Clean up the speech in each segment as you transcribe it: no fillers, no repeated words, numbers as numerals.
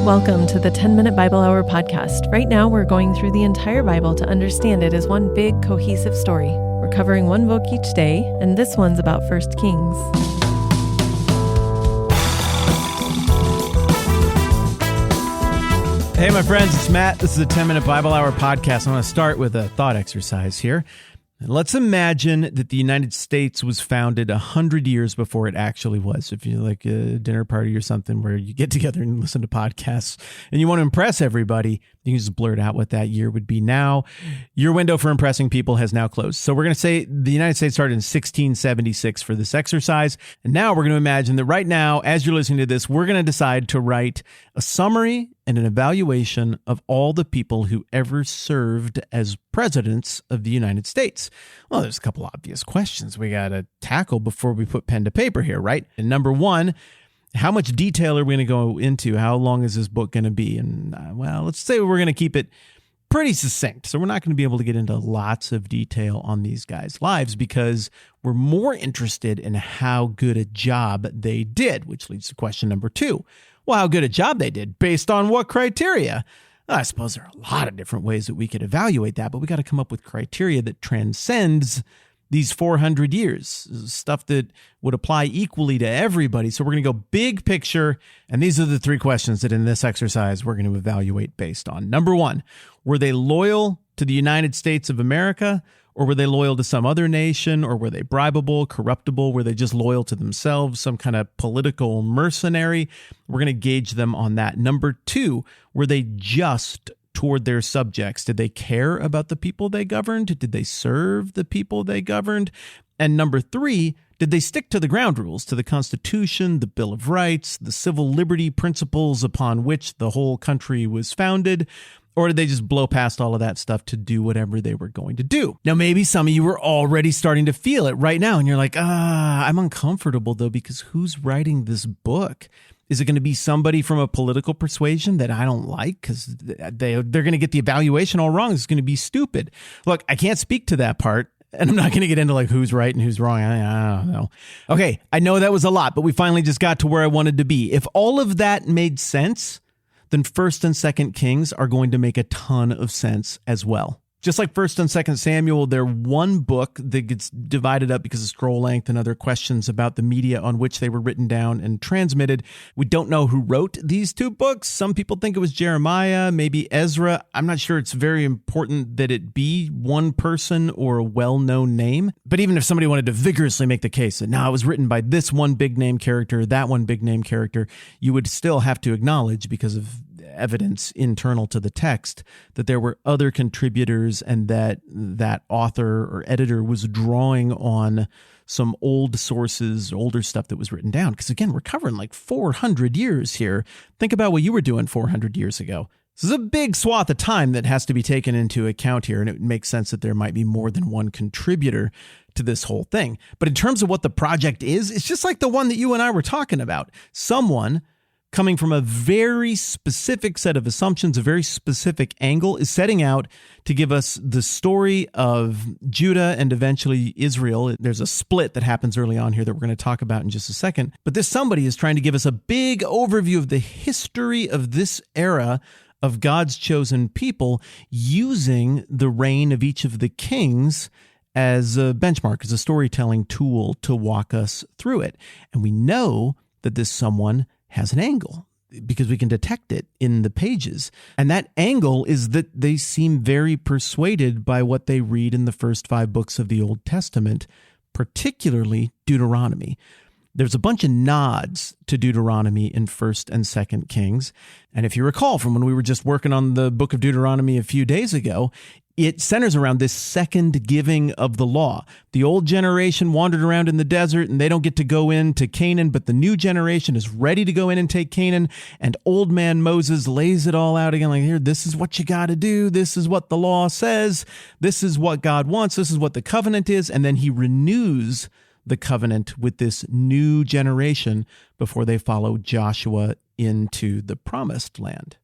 Welcome to the 10-Minute Bible Hour podcast. Right now, we're going through the entire Bible to understand it as one big, cohesive story. We're covering one book each day, and this one's about 1 Kings. Hey, my friends, it's Matt. This is the 10-Minute Bible Hour podcast. I want to start with a thought exercise here. Let's imagine that the United States was founded 100 years before it actually was. If you like a dinner party or something where you get together and listen to podcasts and you want to impress everybody, you can just blurt out what that year would be now. Your window for impressing people has now closed. So we're going to say the United States started in 1676 for this exercise. And now we're going to imagine that right now, as you're listening to this, we're going to decide to write a summary and an evaluation of all the people who ever served as presidents of the United States. Well, there's a couple obvious questions we got to tackle before we put pen to paper here, right? And number one, how much detail are we going to go into? How long is this book going to be? And well, let's say we're going to keep it pretty succinct. So we're not going to be able to get into lots of detail on these guys' lives because we're more interested in how good a job they did, which leads to question number two. Well, how good a job they did based on what criteria? I suppose there are a lot of different ways that we could evaluate that, but we got to come up with criteria that transcends these 400 years, stuff that would apply equally to everybody. So we're going to go big picture, and these are the three questions that in this exercise we're going to evaluate based on. Number one, were they loyal to the United States of America, or were they loyal to some other nation, or were they bribable, corruptible? Were they just loyal to themselves, some kind of political mercenary? We're going to gauge them on that. Number two, were they just toward their subjects? Did they care about the people they governed? Did they serve the people they governed? And number three, did they stick to the ground rules, to the Constitution, the Bill of Rights, the civil liberty principles upon which the whole country was founded? Or did they just blow past all of that stuff to do whatever they were going to do? Now, maybe some of you are already starting to feel it right now, and you're like, I'm uncomfortable, though, because who's writing this book? Is it going to be somebody from a political persuasion that I don't like because they're going to get the evaluation all wrong? It's going to be stupid. Look, I can't speak to that part. And I'm not going to get into like who's right and who's wrong. I don't know. Okay, I know that was a lot, but we finally just got to where I wanted to be. If all of that made sense, then 1st and 2nd Kings are going to make a ton of sense as well. Just like 1st and 2nd Samuel, they're one book that gets divided up because of scroll length and other questions about the media on which they were written down and transmitted. We don't know who wrote these two books. Some people think it was Jeremiah, maybe Ezra. I'm not sure it's very important that it be one person or a well-known name. But even if somebody wanted to vigorously make the case that, no, it was written by this one big-name character, that one big-name character, you would still have to acknowledge, because of evidence internal to the text, that there were other contributors and that author or editor was drawing on some old sources, older stuff that was written down. Because again, we're covering like 400 years here. Think about what you were doing 400 years ago. This is a big swath of time that has to be taken into account here, and it makes sense that there might be more than one contributor to this whole thing. But in terms of what the project is, it's just like the one that you and I were talking about. Someone coming from a very specific set of assumptions, a very specific angle, is setting out to give us the story of Judah and eventually Israel. There's a split that happens early on here that we're going to talk about in just a second. But this somebody is trying to give us a big overview of the history of this era of God's chosen people, using the reign of each of the kings as a benchmark, as a storytelling tool to walk us through it. And we know that this someone has an angle because we can detect it in the pages. And that angle is that they seem very persuaded by what they read in the first 5 books of the Old Testament, particularly Deuteronomy. There's a bunch of nods to Deuteronomy in 1st and 2nd Kings. And if you recall from when we were just working on the book of Deuteronomy a few days ago, it centers around this second giving of the law. The old generation wandered around in the desert and they don't get to go into Canaan, but the new generation is ready to go in and take Canaan. And old man Moses lays it all out again, like, here, this is what you got to do. This is what the law says. This is what God wants. This is what the covenant is. And then he renews the covenant with this new generation before they follow Joshua into the promised land.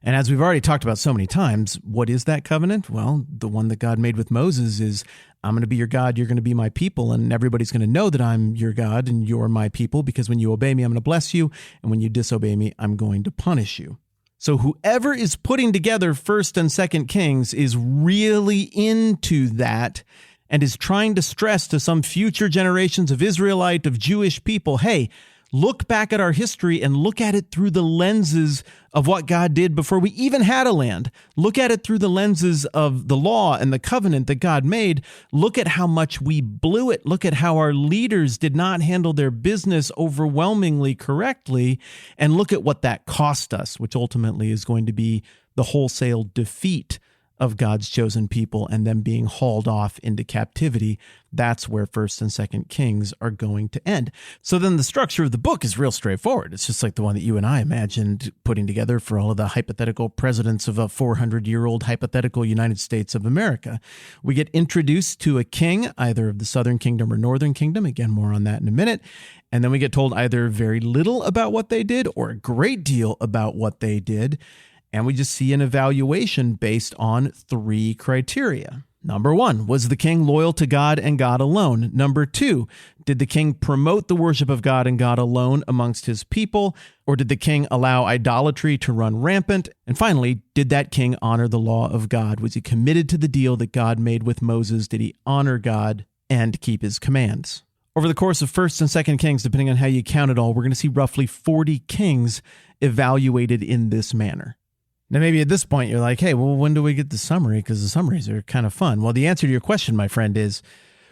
And as we've already talked about so many times, what is that covenant? Well, the one that God made with Moses is, I'm going to be your God, you're going to be my people, and everybody's going to know that I'm your God and you're my people, because when you obey me, I'm going to bless you, and when you disobey me, I'm going to punish you. So whoever is putting together 1st and 2nd Kings is really into that and is trying to stress to some future generations of Israelite, of Jewish people, hey, look back at our history and look at it through the lenses of what God did before we even had a land. Look at it through the lenses of the law and the covenant that God made. Look at how much we blew it. Look at how our leaders did not handle their business overwhelmingly correctly. And look at what that cost us, which ultimately is going to be the wholesale defeat of God's chosen people and them being hauled off into captivity. That's where 1st and 2nd Kings are going to end. So then the structure of the book is real straightforward. It's just like the one that you and I imagined putting together for all of the hypothetical presidents of a 400-year-old hypothetical United States of America. We get introduced to a king, either of the Southern Kingdom or Northern Kingdom. Again, more on that in a minute. And then we get told either very little about what they did or a great deal about what they did. And we just see an evaluation based on 3 criteria. Number 1, was the king loyal to God and God alone? Number 2, did the king promote the worship of God and God alone amongst his people? Or did the king allow idolatry to run rampant? And finally, did that king honor the law of God? Was he committed to the deal that God made with Moses? Did he honor God and keep his commands? Over the course of 1st and 2nd Kings, depending on how you count it all, we're going to see roughly 40 kings evaluated in this manner. Now, maybe at this point, you're like, hey, well, when do we get the summary? Because the summaries are kind of fun. Well, the answer to your question, my friend, is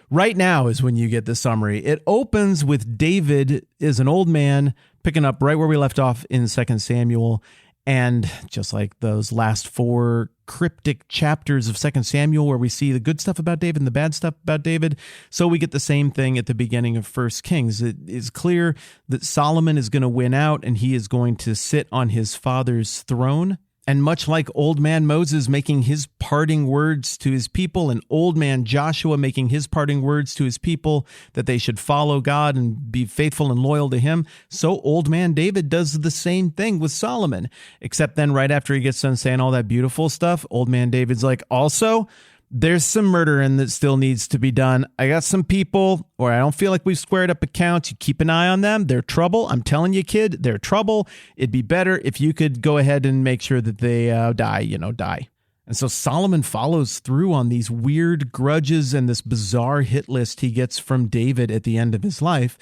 right now is when you get the summary. It opens with David as an old man picking up right where we left off in 2 Samuel. And just like those last 4 cryptic chapters of 2 Samuel where we see the good stuff about David and the bad stuff about David, so we get the same thing at the beginning of 1 Kings. It is clear that Solomon is going to win out and he is going to sit on his father's throne. And much like old man Moses making his parting words to his people and old man Joshua making his parting words to his people that they should follow God and be faithful and loyal to him, so old man David does the same thing with Solomon. Except then right after he gets done saying all that beautiful stuff, old man David's like, also, there's some murdering that still needs to be done. I got some people, or I don't feel like we've squared up accounts. You keep an eye on them. They're trouble. I'm telling you, kid, they're trouble. It'd be better if you could go ahead and make sure that they die. And so Solomon follows through on these weird grudges and this bizarre hit list he gets from David at the end of his life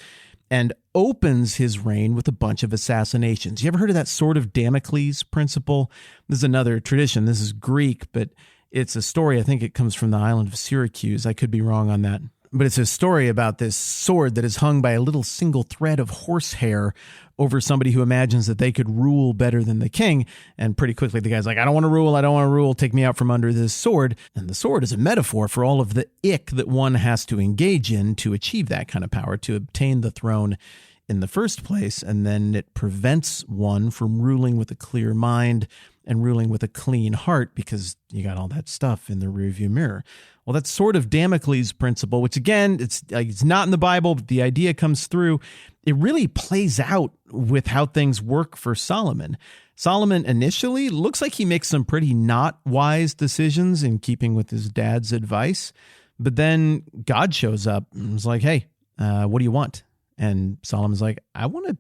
and opens his reign with a bunch of assassinations. You ever heard of that sword of Damocles principle? This is another tradition. This is Greek, but it's a story, I think it comes from the island of Syracuse. I could be wrong on that. But it's a story about this sword that is hung by a little single thread of horsehair over somebody who imagines that they could rule better than the king. And pretty quickly the guy's like, I don't want to rule, take me out from under this sword. And the sword is a metaphor for all of the ick that one has to engage in to achieve that kind of power, to obtain the throne in the first place. And then it prevents one from ruling with a clear mind and ruling with a clean heart because you got all that stuff in the rearview mirror. Well, that's sort of Damocles' principle, which again, it's not in the Bible, but the idea comes through. It really plays out with how things work for Solomon. Solomon initially looks like he makes some pretty not wise decisions in keeping with his dad's advice. But then God shows up and was like, hey, what do you want? And Solomon's like, I want to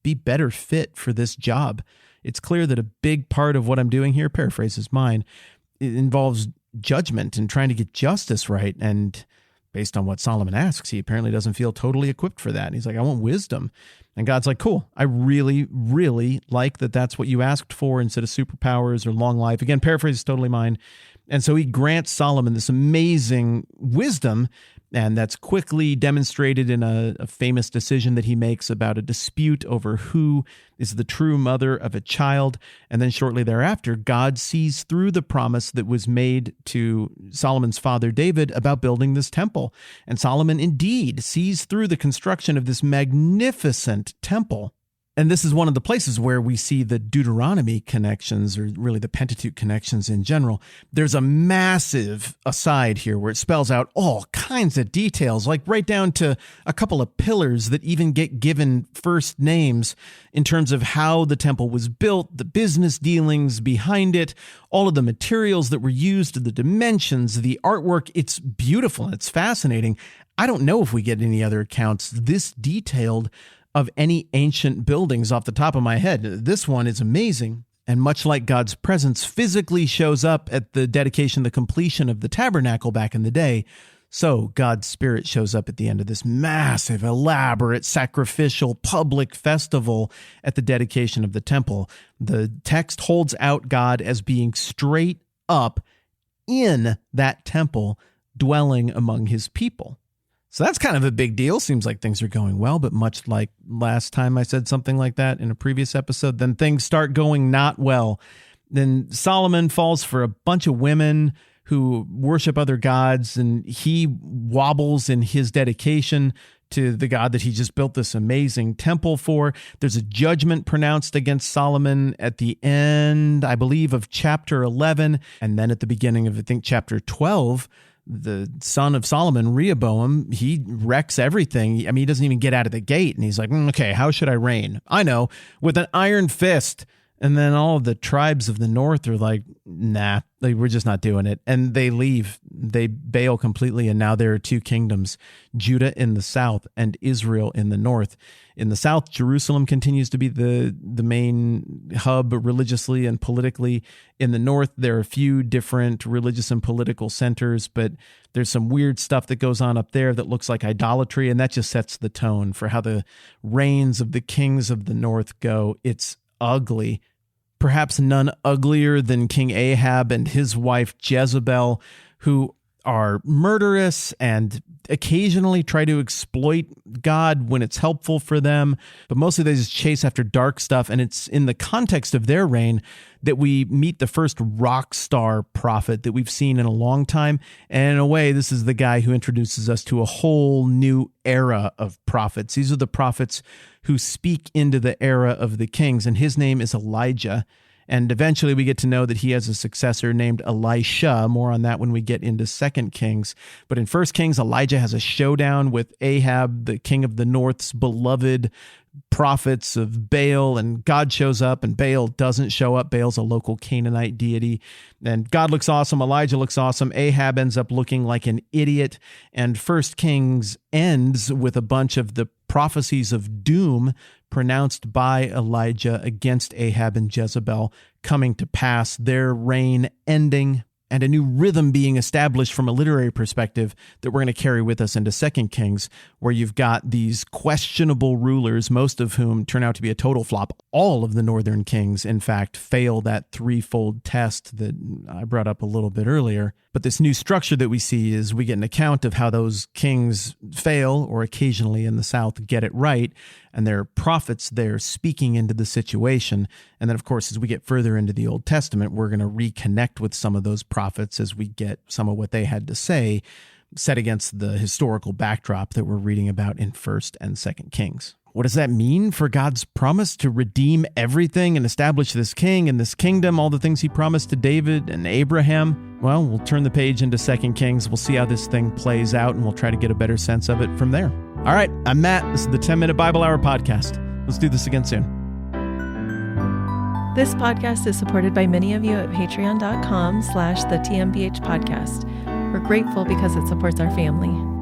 be better fit for this job. It's clear that a big part of what I'm doing here, paraphrases mine, it involves judgment and trying to get justice right. And based on what Solomon asks, he apparently doesn't feel totally equipped for that. And he's like, I want wisdom. And God's like, cool. I really, really like that that's what you asked for instead of superpowers or long life. Again, paraphrase is totally mine. And so he grants Solomon this amazing wisdom. And that's quickly demonstrated in a famous decision that he makes about a dispute over who is the true mother of a child. And then shortly thereafter, God sees through the promise that was made to Solomon's father David about building this temple. And Solomon indeed sees through the construction of this magnificent temple. And this is one of the places where we see the Deuteronomy connections, or really the Pentateuch connections in general. There's a massive aside here where it spells out all kinds of details, like right down to a couple of pillars that even get given first names in terms of how the temple was built, the business dealings behind it, all of the materials that were used, the dimensions, the artwork. It's beautiful and it's fascinating. I don't know if we get any other accounts this detailed of any ancient buildings off the top of my head. This one is amazing. And much like God's presence physically shows up at the dedication, the completion of the tabernacle back in the day, so God's Spirit shows up at the end of this massive, elaborate, sacrificial, public festival at the dedication of the temple. The text holds out God as being straight up in that temple, dwelling among his people. So that's kind of a big deal. Seems like things are going well, but much like last time I said something like that in a previous episode, then things start going not well. Then Solomon falls for a bunch of women who worship other gods, and he wobbles in his dedication to the God that he just built this amazing temple for. There's a judgment pronounced against Solomon at the end, I believe, of chapter 11. And then at the beginning of, I think, chapter 12, the son of Solomon, Rehoboam, he wrecks everything. I mean, he doesn't even get out of the gate. And he's like, okay, how should I reign? I know, with an iron fist. And then all of the tribes of the north are like, nah, we're just not doing it. And they leave. They bail completely. And now there are two kingdoms, Judah in the south and Israel in the north. In the south, Jerusalem continues to be the main hub religiously and politically. In the north, there are a few different religious and political centers, but there's some weird stuff that goes on up there that looks like idolatry. And that just sets the tone for how the reigns of the kings of the north go. It's ugly. Perhaps none uglier than King Ahab and his wife Jezebel, who are murderous and occasionally try to exploit God when it's helpful for them, but mostly they just chase after dark stuff. And it's in the context of their reign that we meet the first rock star prophet that we've seen in a long time. And in a way, this is the guy who introduces us to a whole new era of prophets. These are the prophets who speak into the era of the kings, and his name is Elijah. And eventually we get to know that he has a successor named Elisha. More on that when we get into 2 Kings. But in 1 Kings, Elijah has a showdown with Ahab, the king of the north's beloved prophets of Baal, and God shows up and Baal doesn't show up. Baal's a local Canaanite deity. And God looks awesome. Elijah looks awesome. Ahab ends up looking like an idiot. And 1 Kings ends with a bunch of the prophecies of doom pronounced by Elijah against Ahab and Jezebel coming to pass, their reign ending, and a new rhythm being established from a literary perspective that we're going to carry with us into 2 Kings, where you've got these questionable rulers, most of whom turn out to be a total flop. All of the northern kings, in fact, fail that threefold test that I brought up a little bit earlier. But this new structure that we see is we get an account of how those kings fail, or occasionally in the south get it right, and there are prophets there speaking into the situation. And then, of course, as we get further into the Old Testament, we're going to reconnect with some of those prophets as we get some of what they had to say set against the historical backdrop that we're reading about in 1 and 2 Kings. What does that mean for God's promise to redeem everything and establish this king and this kingdom, all the things he promised to David and Abraham? Well, we'll turn the page into 2 Kings. We'll see how this thing plays out, and we'll try to get a better sense of it from there. All right, I'm Matt. This is the 10-Minute Bible Hour Podcast. Let's do this again soon. This podcast is supported by many of you at patreon.com/the TMBH podcast. We're grateful because it supports our family.